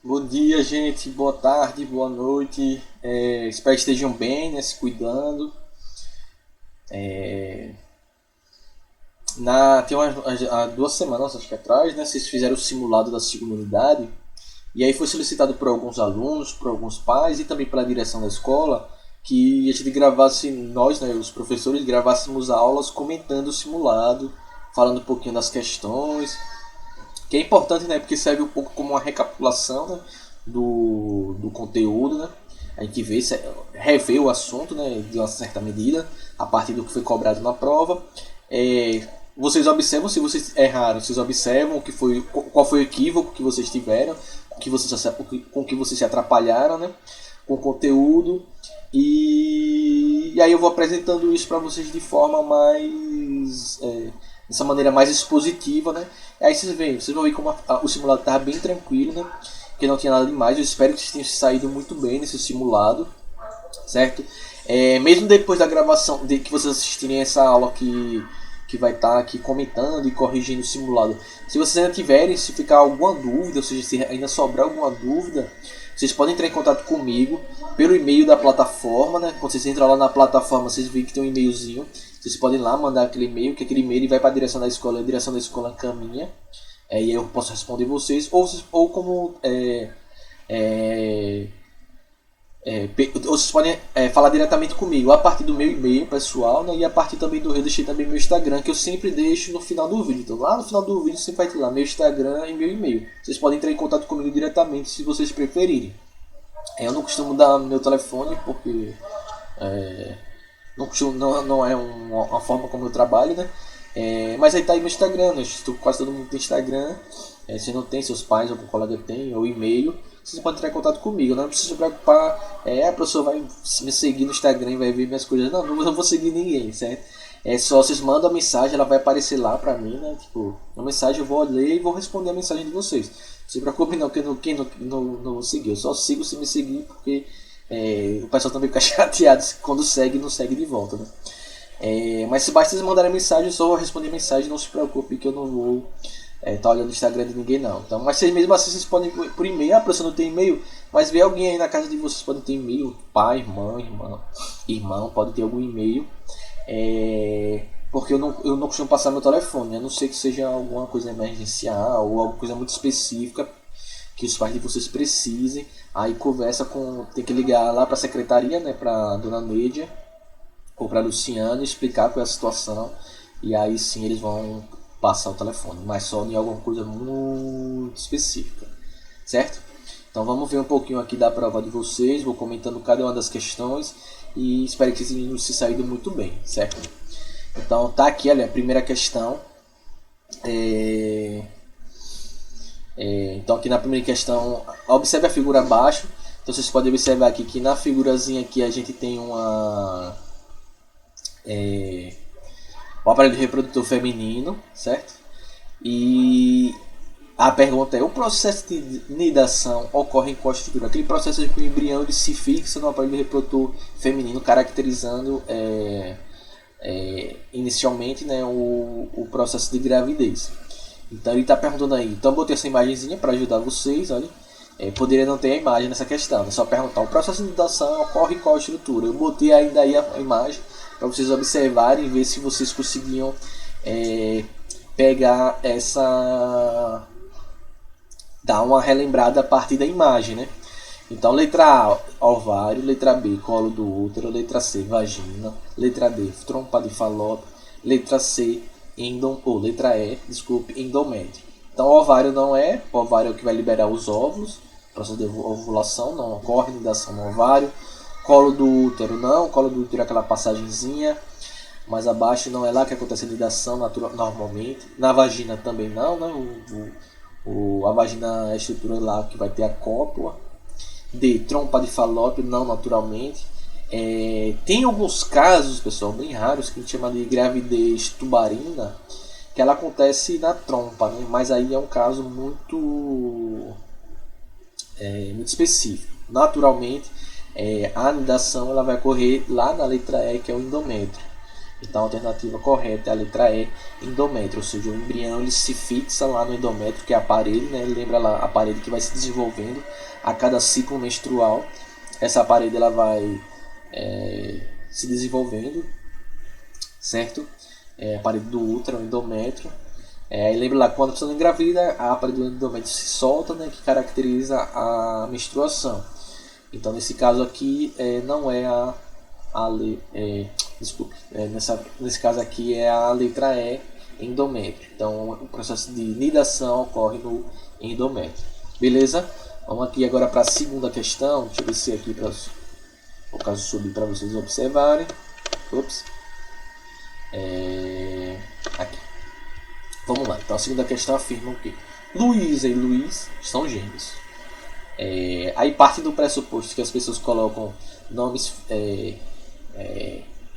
Bom dia, gente. Boa tarde, boa noite. Espero que estejam bem, né? Se cuidando. Tem há 2 semanas, acho que atrás, né? Vocês fizeram o simulado da segunda unidade. E aí foi solicitado por alguns alunos, por alguns pais e também pela direção da escola que a gente gravasse, nós, né, os professores, gravássemos aulas comentando o simulado, falando um pouquinho das questões, que é importante, né, porque serve um pouco como uma recapitulação, né, do conteúdo, né. A gente vê, rever o assunto, né, de uma certa medida, a partir do que foi cobrado na prova. Vocês observam, se vocês erraram, vocês observam o que foi, qual foi o equívoco que vocês tiveram, com que vocês se atrapalharam, né, com o conteúdo. E aí eu vou apresentando isso para vocês de forma mais dessa maneira mais expositiva, né? E aí vocês vão ver como o simulado estava bem tranquilo, né? Que não tinha nada demais. Eu espero que vocês tenham saído muito bem nesse simulado, certo? Mesmo depois da gravação, de que vocês assistirem essa aula que vai estar aqui comentando e corrigindo o simulado. Se vocês ainda tiverem, se ficar alguma dúvida, ou seja, se ainda sobrar alguma dúvida, vocês podem entrar em contato comigo pelo e-mail da plataforma, né? Quando vocês entram lá na plataforma, vocês veem que tem um e-mailzinho. Vocês podem lá mandar aquele e-mail, que aquele e-mail vai para a direção da escola, a direção da escola caminha. E aí eu posso responder vocês, ou como é, ou vocês podem falar diretamente comigo a partir do meu e-mail pessoal, né, e a partir também eu deixei também meu Instagram, que eu sempre deixo no final do vídeo. Então lá no final do vídeo sempre vai ter lá meu Instagram e meu e-mail. Vocês podem entrar em contato comigo diretamente se vocês preferirem. Eu não costumo dar meu telefone porque não é uma forma como eu trabalho, né? Mas aí tá aí meu Instagram, né? Quase todo mundo tem Instagram. Se não tem, seus pais ou algum colega tem, ou e-mail, vocês podem entrar em contato comigo. Não precisa se preocupar, a pessoa vai me seguir no Instagram e vai ver minhas coisas. Não vou seguir ninguém, certo? É só vocês mandam a mensagem, ela vai aparecer lá pra mim, né? Tipo, a mensagem eu vou ler e vou responder a mensagem de vocês. Não se preocupe não, que não vou seguir. Eu só sigo se me seguir porque o pessoal também fica chateado quando segue e não segue de volta, né? Mas se basta vocês mandarem mensagem, eu só vou responder mensagem, não se preocupe que eu não vou tá olhando o Instagram de ninguém não. Então, mas vocês mesmo assim vocês podem por e-mail, a pessoa não tem e-mail, mas vê alguém aí na casa de vocês, pode ter e-mail, pai, irmão, pode ter algum e-mail. Porque eu não costumo passar meu telefone, a não ser que seja alguma coisa emergencial ou alguma coisa muito específica que os pais de vocês precisem. Aí conversa com. Tem que ligar lá para a secretaria, né? Para dona Nédia ou para Luciano, explicar qual é a situação. E aí sim eles vão passar o telefone, mas só em alguma coisa muito específica, certo? Então vamos ver um pouquinho aqui da prova de vocês, vou comentando cada uma das questões e espero que vocês tenham se saído muito bem, certo? Então tá aqui, olha, a primeira questão. Então aqui na primeira questão, observe a figura abaixo. Então vocês podem observar aqui que na figurazinha aqui a gente tem o aparelho reprodutor feminino, certo? E a pergunta é: o processo de nidação ocorre em qual estrutura? Aquele processo em que o embrião ele se fixa no aparelho reprodutor feminino, caracterizando inicialmente, né, o processo de gravidez. Então ele está perguntando aí. Então eu botei essa imagenzinha para ajudar vocês, olha. Poderia não ter a imagem nessa questão, é só perguntar: o processo de nidação ocorre em qual estrutura? Eu botei ainda aí a imagem para vocês observarem e ver se vocês conseguiam pegar essa, dar uma relembrada a partir da imagem, né? Então letra A, ovário, letra B, colo do útero, letra C, vagina, letra D, trompa de falópio, letra C, letra E, desculpe, endométrio. Então o ovário não é, o ovário é o que vai liberar os óvulos, processo de ovulação, não ocorre nidação no ovário. Colo do útero não, o colo do útero é aquela passagenzinha mais abaixo, não é lá que acontece a nidação normalmente. Na vagina também não, né? A vagina é a estrutura lá que vai ter a cópula. D, trompa de falópio, não naturalmente. Tem alguns casos, pessoal, bem raros, que a gente chama de gravidez tubarina, que ela acontece na trompa, né? Mas aí é um caso muito específico. Naturalmente, a anidação ela vai ocorrer lá na letra E, que é o endométrio. Então a alternativa correta é a letra E, endométrio, ou seja, o embrião ele se fixa lá no endométrio, que é a parede, né? Lembra lá a parede que vai se desenvolvendo a cada ciclo menstrual. Essa parede ela vai se desenvolvendo, certo? A parede do útero, o endométrio. Aí lembra lá, quando a pessoa engravida, a parede do endométrio se solta, né? Que caracteriza a menstruação. Então nesse caso aqui não é desculpe, nesse caso aqui é a letra E, endométrio. Então o processo de nidação ocorre no endométrio. Beleza? Vamos aqui agora para a segunda questão. Deixa eu descer aqui para o caso subir para vocês observarem. Ops. Aqui. Vamos lá. Então a segunda questão afirma que Luísa e Luiz são gêmeos. Aí parte do pressuposto que as pessoas colocam nomes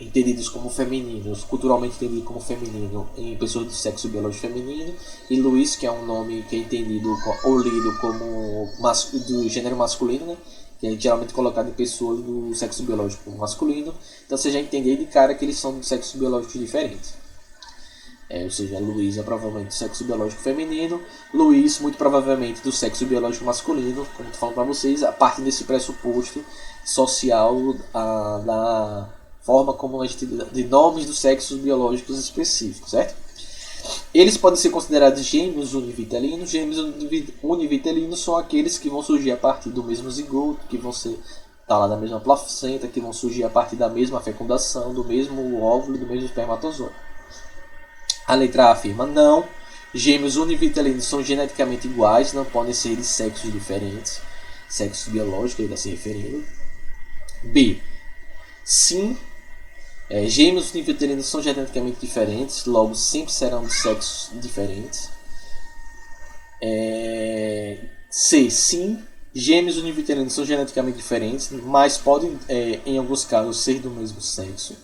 entendidos como femininos, culturalmente entendido como feminino, em pessoas do sexo biológico feminino, e Luiz, que é um nome que é entendido ou lido como do gênero masculino, né? Que é geralmente colocado em pessoas do sexo biológico masculino. Então você já entende de cara que eles são do sexo biológico diferentes. Ou seja, Luiz é provavelmente do sexo biológico feminino, Luiz muito provavelmente do sexo biológico masculino, como eu tô falando para vocês, a partir desse pressuposto social da forma como a gente de nomes dos sexos biológicos específicos, certo? Eles podem ser considerados gêmeos univitelinos. Gêmeos univitelinos são aqueles que vão surgir a partir do mesmo zigoto, que vão ser lá da mesma placenta, que vão surgir a partir da mesma fecundação, do mesmo óvulo, do mesmo espermatozoide. A letra A afirma não. Gêmeos univitelinos são geneticamente iguais, não podem ser de sexos diferentes. Sexo biológico, ele está se referindo. B. Sim. Gêmeos univitelinos são geneticamente diferentes, logo sempre serão de sexos diferentes. C. Sim. Gêmeos univitelinos são geneticamente diferentes, mas podem, em alguns casos, ser do mesmo sexo.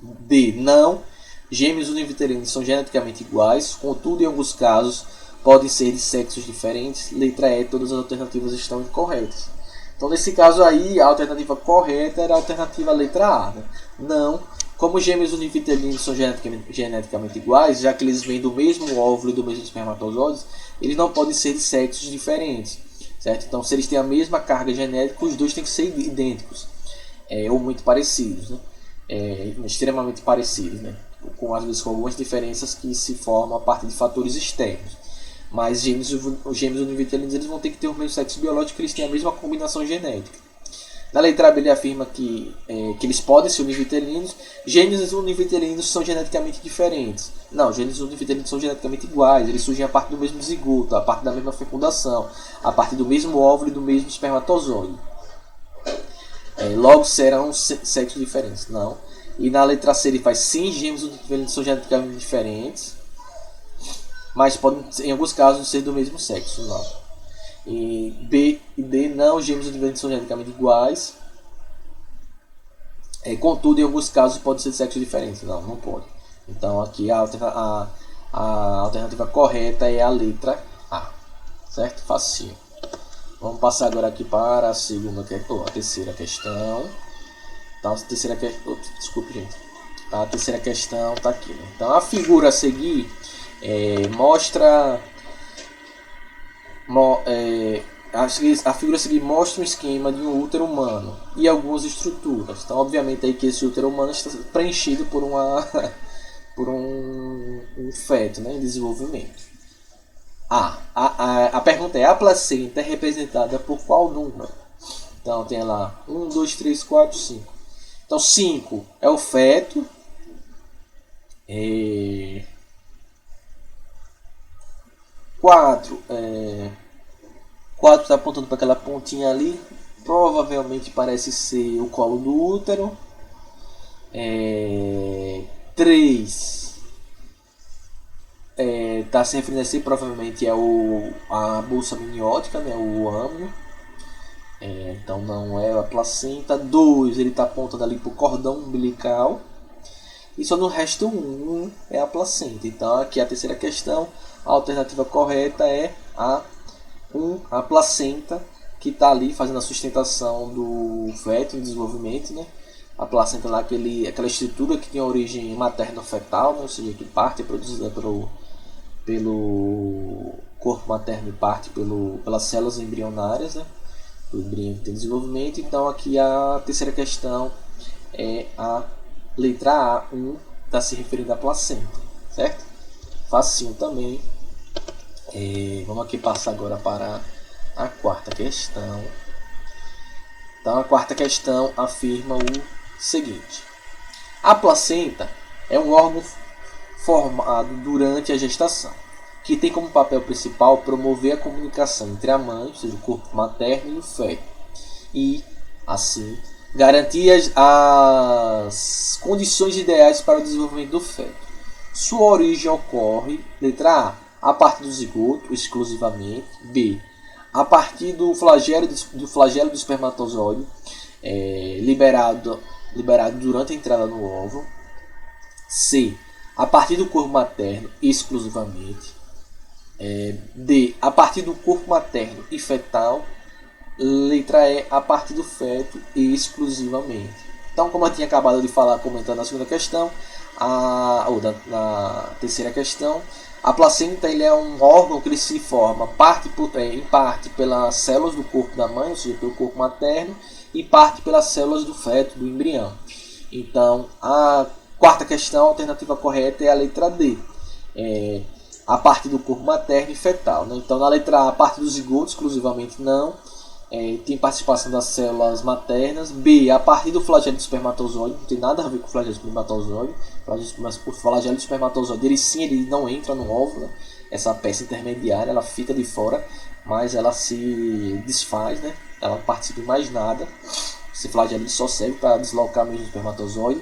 D. Não. Gêmeos univitelinos são geneticamente iguais, contudo, em alguns casos, podem ser de sexos diferentes. Letra E, todas as alternativas estão incorretas. Então, nesse caso aí, a alternativa correta era a alternativa letra A. Né? Não, como gêmeos univitelinos são geneticamente iguais, já que eles vêm do mesmo óvulo e do mesmo espermatozoide, eles não podem ser de sexos diferentes. Certo? Então, se eles têm a mesma carga genética, os dois têm que ser idênticos, ou muito parecidos. Né? Extremamente parecidos, né? Às vezes com algumas diferenças que se formam a partir de fatores externos. Mas os gêmeos univitelinos eles vão ter que ter o mesmo sexo biológico, eles têm a mesma combinação genética. Na letra B ele afirma que eles podem ser univitelinos. Gêmeos univitelinos são geneticamente diferentes. Não, gêmeos univitelinos são geneticamente iguais, eles surgem a partir do mesmo zigoto, a partir da mesma fecundação, a partir do mesmo óvulo e do mesmo espermatozoide. Logo serão sexos diferentes. Não. E na letra C ele faz sim, gêmeos univitelinos são geneticamente diferentes, mas podem, em alguns casos, ser do mesmo sexo. Não. E B e D não, gêmeos univitelinos são geneticamente iguais, contudo, em alguns casos, podem ser de sexo diferente. Não, não pode. Então aqui a alternativa correta é a letra A. Certo? Facinho. Vamos passar agora aqui para a terceira questão. Então, a terceira questão. Desculpe, gente. A terceira questão está aqui. Né? Então, a figura a seguir mostra. A figura a seguir mostra um esquema de um útero humano e algumas estruturas. Então, obviamente, aí que esse útero humano está preenchido por um feto, né, em desenvolvimento. A pergunta é: a placenta é representada por qual número? Então, tem lá 1, 2, 3, 4, 5. Então 5 é o feto, 4 está apontando para aquela pontinha ali, provavelmente parece ser o colo do útero. 3 está se referindo a si, provavelmente é a bolsa amniótica, né, o âmnio. Então não é a placenta. 2 ele está apontando ali para o cordão umbilical. E só no resto 1 é a placenta. Então aqui a terceira questão, a alternativa correta é a placenta, que está ali fazendo a sustentação do feto em desenvolvimento, né? A placenta lá, aquela estrutura que tem origem materno-fetal, né? Ou seja, que parte é produzida pelo corpo materno e parte pelas células embrionárias, né? O embrião tem desenvolvimento. Então aqui a terceira questão é a letra A1, está se referindo à placenta, certo? Facinho também. Vamos aqui passar agora para a quarta questão. Então a quarta questão afirma o seguinte: a placenta é um órgão formado durante a gestação, que tem como papel principal promover a comunicação entre a mãe, ou seja, o corpo materno, e o feto, e, assim, garantir as condições ideais para o desenvolvimento do feto. Sua origem ocorre, letra A partir do zigoto, exclusivamente. B, a partir do flagelo do espermatozoide, liberado durante a entrada no óvulo. C, a partir do corpo materno, exclusivamente. D, a partir do corpo materno e fetal. Letra E, a partir do feto exclusivamente. Então, como eu tinha acabado de falar, comentando na segunda questão, na terceira questão, a placenta ele é um órgão que ele se forma em parte pelas células do corpo da mãe, ou seja, pelo corpo materno, e parte pelas células do feto, do embrião. Então, a quarta questão, a alternativa correta é a letra D, a partir do corpo materno e fetal, né? Então, na letra A, a partir do zigoto, exclusivamente não. Tem participação das células maternas. B, a partir do flagelo do espermatozoide, não tem nada a ver com o flagelo do espermatozoide. O flagelo do espermatozoide, ele não entra no óvulo, né? Essa peça intermediária, ela fica de fora, mas ela se desfaz, né? Ela não participa em mais nada. Esse flagelo só serve para deslocar mesmo o espermatozoide.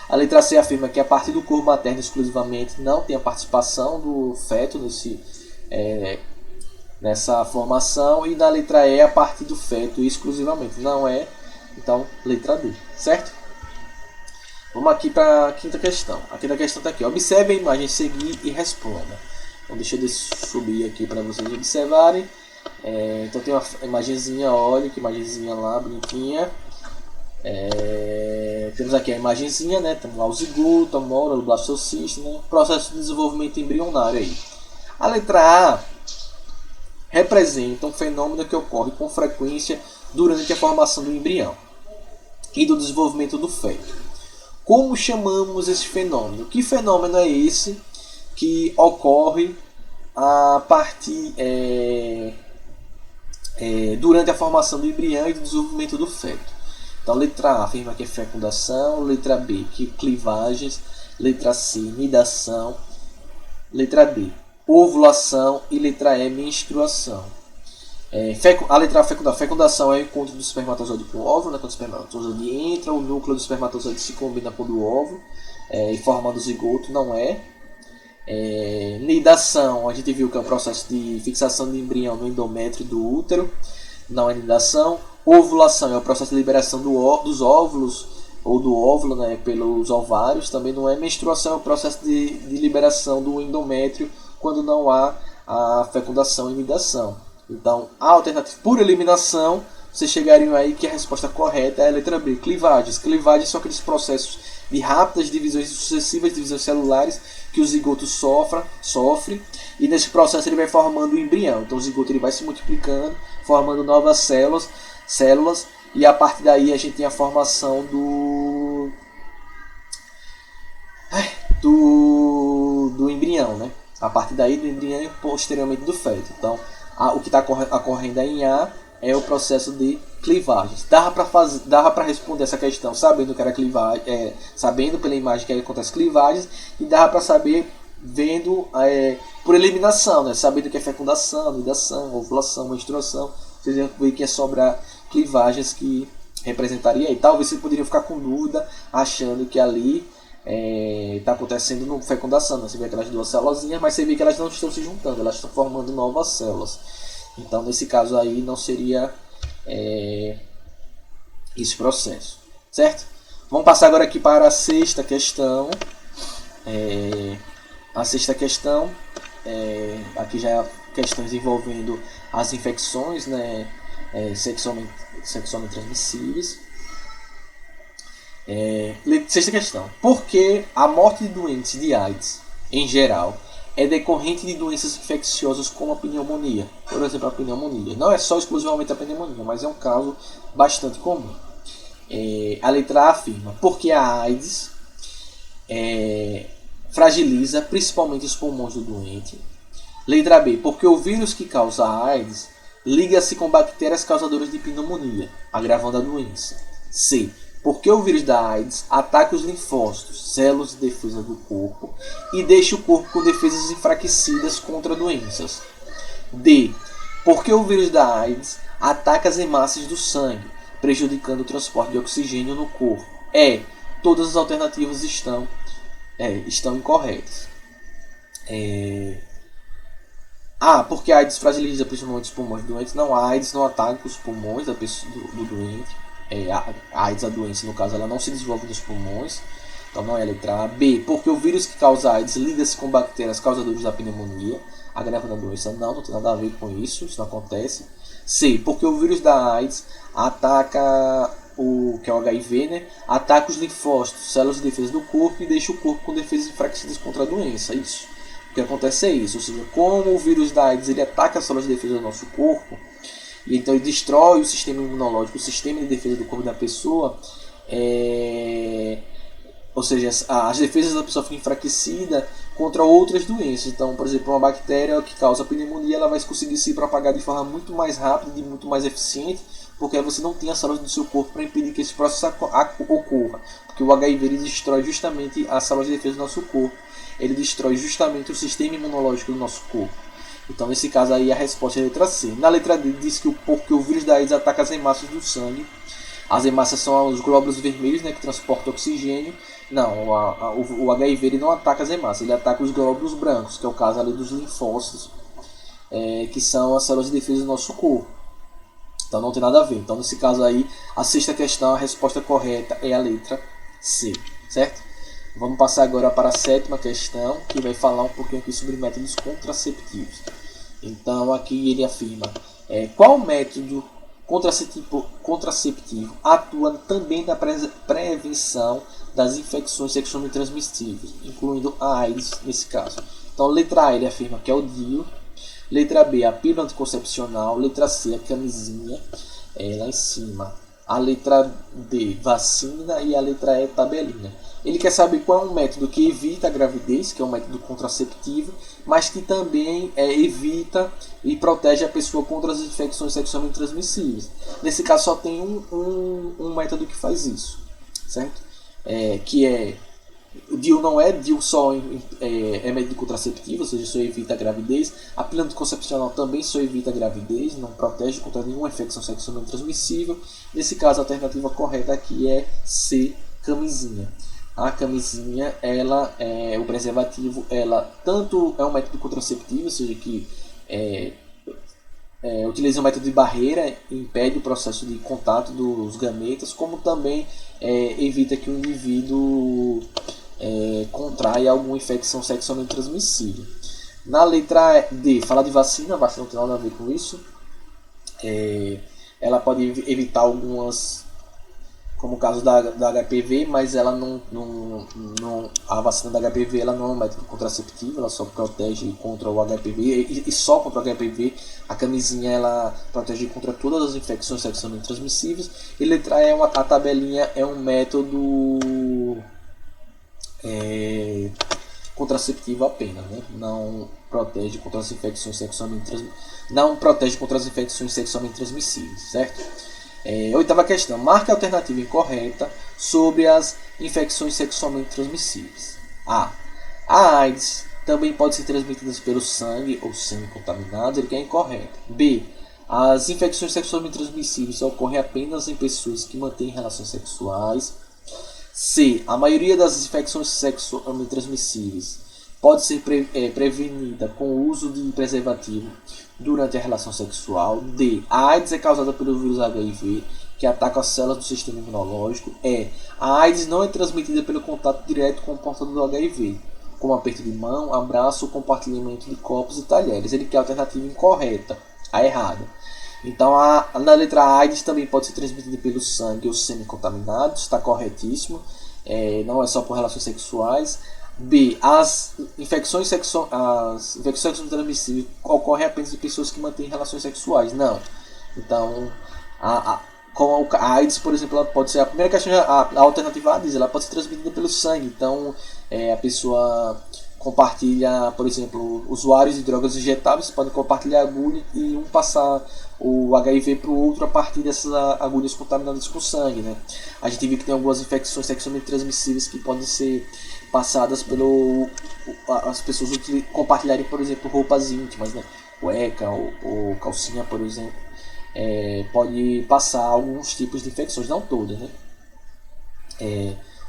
A letra C afirma que a partir do corpo materno exclusivamente não tem a participação do feto nessa formação, e na letra E a partir do feto exclusivamente, não é. Então, letra D, certo? Vamos aqui para a quinta questão. A quinta questão está aqui: observe a imagem a seguir e responda. Então, deixa eu subir aqui para vocês observarem. Então tem uma imagenzinha, olha que imagenzinha lá, bonitinha. Temos aqui a imagenzinha, né? Temos lá o zigoto, a módula, o blastocisto, né? Processo de desenvolvimento embrionário aí. A letra A representa um fenômeno que ocorre com frequência durante a formação do embrião e do desenvolvimento do feto. Como chamamos esse fenômeno? Que fenômeno é esse que ocorre a partir durante a formação do embrião e do desenvolvimento do feto? Então, letra A afirma que é fecundação, letra B que clivagens, letra C nidação, letra D ovulação e letra E menstruação. A letra A, fecundação é o encontro do espermatozoide com o óvulo, né? Quando o espermatozoide entra, o núcleo do espermatozoide se combina com o do óvulo e formando o zigoto, não é. Nidação, a gente viu que é o processo de fixação de embrião no endométrio do útero, não é nidação. Ovulação é o processo de liberação dos óvulos ou do óvulo, né, pelos ovários, também não é. Menstruação é o processo de liberação do endométrio quando não há a fecundação e nidação. Então, a alternativa por eliminação, vocês chegariam aí que a resposta correta é a letra B, clivagens. Clivagens são aqueles processos de rápidas divisões sucessivas, divisões celulares, que o zigoto sofre, e nesse processo ele vai formando o embrião. Então o zigoto ele vai se multiplicando, formando novas células, e a partir daí a gente tem a formação do embrião, né? A partir daí do embrião e posteriormente do feto. Então, o que está ocorrendo aí em A é o processo de clivagens. Dava para responder essa questão sabendo que era clivagem, sabendo pela imagem que acontece clivagens, e dava para saber vendo por eliminação, né? Sabendo que é fecundação, nidação, ovulação, menstruação. Vocês iam ver que ia sobrar clivagens que representaria aí. Talvez vocês poderiam ficar com dúvida achando que ali está acontecendo no fecundação, né? Você vê aquelas duas células, mas você vê que elas não estão se juntando, elas estão formando novas células. Então nesse caso aí não seria esse processo, certo? Vamos passar agora aqui para a sexta questão. A sexta questão, aqui já questões envolvendo as infecções, né, sexualmente transmissíveis. Sexta questão. Por que a morte de doentes de AIDS, em geral, é decorrente de doenças infecciosas como a pneumonia? Por exemplo, a pneumonia. Não é só exclusivamente a pneumonia, mas é um caso bastante comum. A letra A afirma, porque a AIDS fragiliza principalmente os pulmões do doente. Letra B, porque o vírus que causa a AIDS liga-se com bactérias causadoras de pneumonia, agravando a doença. C, porque o vírus da AIDS ataca os linfócitos, células de defesa do corpo, e deixa o corpo com defesas enfraquecidas contra doenças. D, porque o vírus da AIDS ataca as hemácias do sangue, prejudicando o transporte de oxigênio no corpo. Todas as alternativas estão incorretas. Porque a AIDS fragiliza principalmente os pulmões do doente. Não, a AIDS não ataca os pulmões da pessoa, do doente. A AIDS, a doença, no caso, ela não se desenvolve nos pulmões. Então não é a letra A. B, porque o vírus que causa AIDS liga-se com bactérias causadoras da pneumonia, agravando a doença. Não tem nada a ver com isso, isso não acontece. C, porque o vírus da AIDS ataca que é o HIV, né? Ataca os linfócitos, células de defesa do corpo, e deixa o corpo com defesas enfraquecidas contra a doença. Isso. O que acontece é isso, ou seja, como o vírus da AIDS ele ataca as células de defesa do nosso corpo, e então ele destrói o sistema imunológico, o sistema de defesa do corpo da pessoa, ou seja, as defesas da pessoa ficam enfraquecidas contra outras doenças. Então, por exemplo, uma bactéria que causa pneumonia, ela vai conseguir se propagar de forma muito mais rápida e muito mais eficiente, porque você não tem as células do seu corpo para impedir que esse processo ocorra. Porque o HIV ele destrói justamente as células de defesa do nosso corpo. Ele destrói justamente o sistema imunológico do nosso corpo. Então, nesse caso aí, a resposta é a letra C. Na letra D, diz que porque o vírus da AIDS ataca as hemácias do sangue. As hemácias são os glóbulos vermelhos, né, que transportam oxigênio. Não, o HIV ele não ataca as hemácias, ele ataca os glóbulos brancos, que é o caso ali dos linfócitos, que são as células de defesa do nosso corpo. Então não tem nada a ver. Então nesse caso aí, a sexta questão, a resposta correta é a letra C, certo? Vamos passar agora para a sétima questão, que vai falar um pouquinho aqui sobre métodos contraceptivos. Então aqui ele afirma, qual método contraceptivo atua também na prevenção das infecções sexualmente transmissíveis, incluindo a AIDS nesse caso. Então letra A ele afirma que é o DIU. Letra B, a pílula anticoncepcional. Letra C, a camisinha, lá em cima. A letra D, vacina. E a letra E, tabelinha. Ele quer saber qual é um método que evita a gravidez, que é um método contraceptivo, mas que também evita e protege a pessoa contra as infecções sexualmente transmissíveis. Nesse caso só tem um método que faz isso, certo? O DIU não é DIU só é método contraceptivo, ou seja, só evita a gravidez. A pílula anticoncepcional também só evita a gravidez, não protege contra nenhuma infecção sexualmente transmissível. Nesse caso, a alternativa correta aqui é C, camisinha. A camisinha, o preservativo, ela tanto é um método contraceptivo, ou seja, que utiliza um método de barreira, impede o processo de contato dos gametas, como também evita que o indivíduo contraia alguma infecção sexualmente transmissível. Na letra D, fala de vacina, a vacina não tem nada a ver com isso. Ela pode evitar algumas, como o caso da HPV, mas ela a vacina da HPV ela não é um método contraceptivo, ela só protege contra o HPV e só contra o HPV. A camisinha ela protege contra todas as infecções sexualmente transmissíveis. E letra E, a tabelinha é um método contraceptivo apenas, né? Não protege contra as infecções sexualmente transmissíveis, certo? Oitava questão. Marque a alternativa incorreta sobre as infecções sexualmente transmissíveis. A AIDS também pode ser transmitida pelo sangue ou sangue contaminado, ele quer incorreto. B. As infecções sexualmente transmissíveis ocorrem apenas em pessoas que mantêm relações sexuais. C. A maioria das infecções sexualmente transmissíveis pode ser prevenida com o uso de preservativo durante a relação sexual. D. A AIDS é causada pelo vírus HIV, que ataca as células do sistema imunológico. A AIDS não é transmitida pelo contato direto com o portador do HIV, como aperto de mão, abraço ou compartilhamento de copos e talheres. Ele quer a alternativa incorreta, a errada. Então, na letra A, AIDS também pode ser transmitida pelo sangue ou semi-contaminados, está corretíssimo. Não é só por relações sexuais. B. As infecções sexualmente transmissíveis ocorrem apenas em pessoas que mantêm relações sexuais. Não. Então, como a AIDS, por exemplo, ela pode ser a primeira questão, a alternativa A diz, ela pode ser transmitida pelo sangue. Então, a pessoa compartilha, por exemplo, usuários de drogas injetáveis podem compartilhar agulha e um passar o HIV para o outro a partir dessas agulhas contaminadas com sangue, né? A gente viu que tem algumas infecções sexualmente transmissíveis que podem ser passadas pelo as pessoas compartilharem, por exemplo, roupas íntimas, né? Cueca ou calcinha, por exemplo, pode passar alguns tipos de infecções, não todas, né?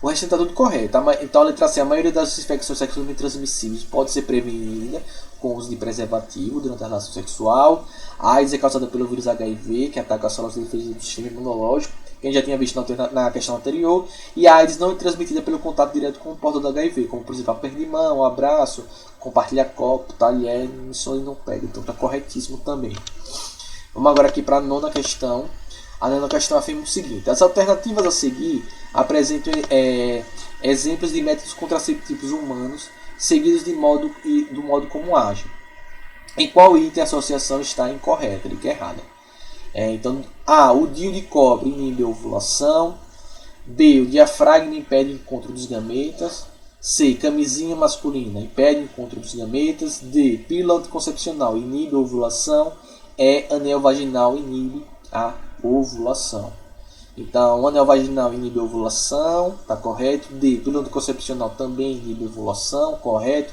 O resto está tudo correto. Então, a letra C, a maioria das infecções sexualmente transmissíveis pode ser prevenida com o uso de preservativo durante a relação sexual. A AIDS é causada pelo vírus HIV, que ataca as células de defesa do sistema imunológico, que a gente já tinha visto na questão anterior. E a AIDS não é transmitida pelo contato direto com o portador do HIV, como por exemplo aperto de mão, abraço, compartilhar copo, talher, isso aí não pega. Então está corretíssimo também. Vamos agora aqui para a nona questão. A nona questão afirma o seguinte: as alternativas a seguir apresentam exemplos de métodos contraceptivos humanos seguidos do modo como agem. Em qual item a associação está incorreta, ele quer errada? Então, A. O DIU de cobre inibe a ovulação. B. O diafragma impede o encontro dos gametas. C. Camisinha masculina impede o encontro dos gametas. D. Pílula anticoncepcional inibe a ovulação. E. Anel vaginal inibe a ovulação. Então, o anel vaginal inibe a ovulação, está correto. D. Pílula anticoncepcional também inibe a ovulação, correto.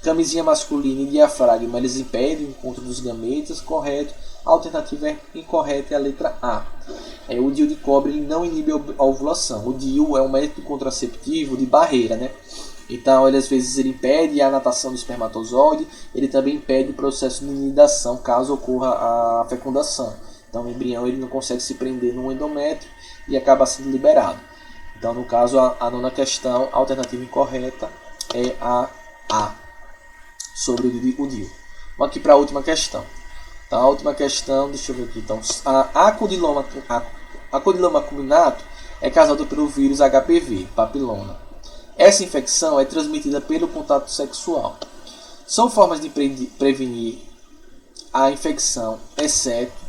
Camisinha masculina e diafragma, eles impedem o encontro dos gametas, correto. A alternativa incorreta é a letra A. O DIU de cobre ele não inibe a ovulação. O DIU é um método contraceptivo de barreira, né? Então, às vezes ele impede a natação do espermatozoide, ele também impede o processo de nidação, caso ocorra a fecundação. Então, o embrião ele não consegue se prender no endométrio e acaba sendo liberado. Então, no caso, a nona questão, a alternativa incorreta é a sobre o DIU. Vamos aqui para a última questão. Então, a última questão, deixa eu ver aqui. Então, a Condyloma acuminato é causada pelo vírus HPV, papiloma. Essa infecção é transmitida pelo contato sexual. São formas de prevenir a infecção, exceto.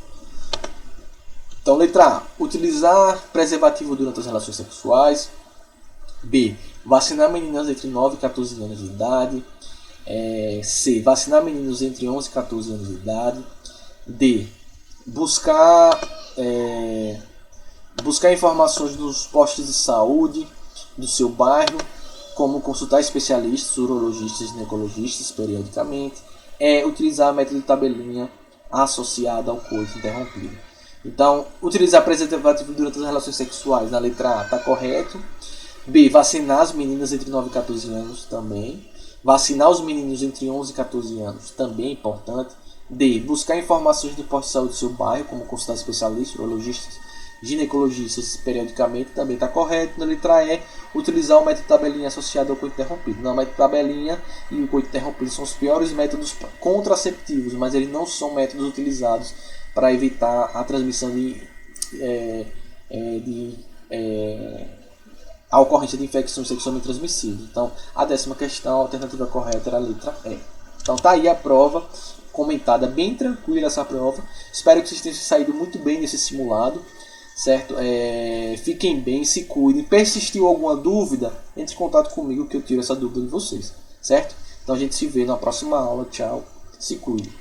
Então, letra A. Utilizar preservativo durante as relações sexuais. B. Vacinar meninas entre 9 e 14 anos de idade. C. Vacinar meninos entre 11 e 14 anos de idade. D. Buscar informações nos postos de saúde do seu bairro, como consultar especialistas, urologistas e ginecologistas periodicamente. Utilizar a método de tabelinha associada ao coito interrompido. Então, utilizar preservativo durante as relações sexuais, na letra A, está correto. B. Vacinar as meninas entre 9 e 14 anos também. Vacinar os meninos entre 11 e 14 anos também é importante. D. Buscar informações do posto de saúde do seu bairro, como consultar especialistas, urologistas, ginecologistas periodicamente, também está correto. Na letra E, utilizar o método tabelinha associado ao coito interrompido. Não, o método tabelinha e o coito interrompido são os piores métodos contraceptivos, mas eles não são métodos utilizados para evitar a transmissão a ocorrência de infecções sexualmente transmissíveis. Então, a 10ª questão, a alternativa correta era a letra E. Então, tá aí a prova comentada, bem tranquila essa prova. Espero que vocês tenham saído muito bem nesse simulado, certo? Fiquem bem, se cuidem. Persistiu alguma dúvida? Entre em contato comigo que eu tiro essa dúvida de vocês, certo? Então, a gente se vê na próxima aula. Tchau, se cuidem.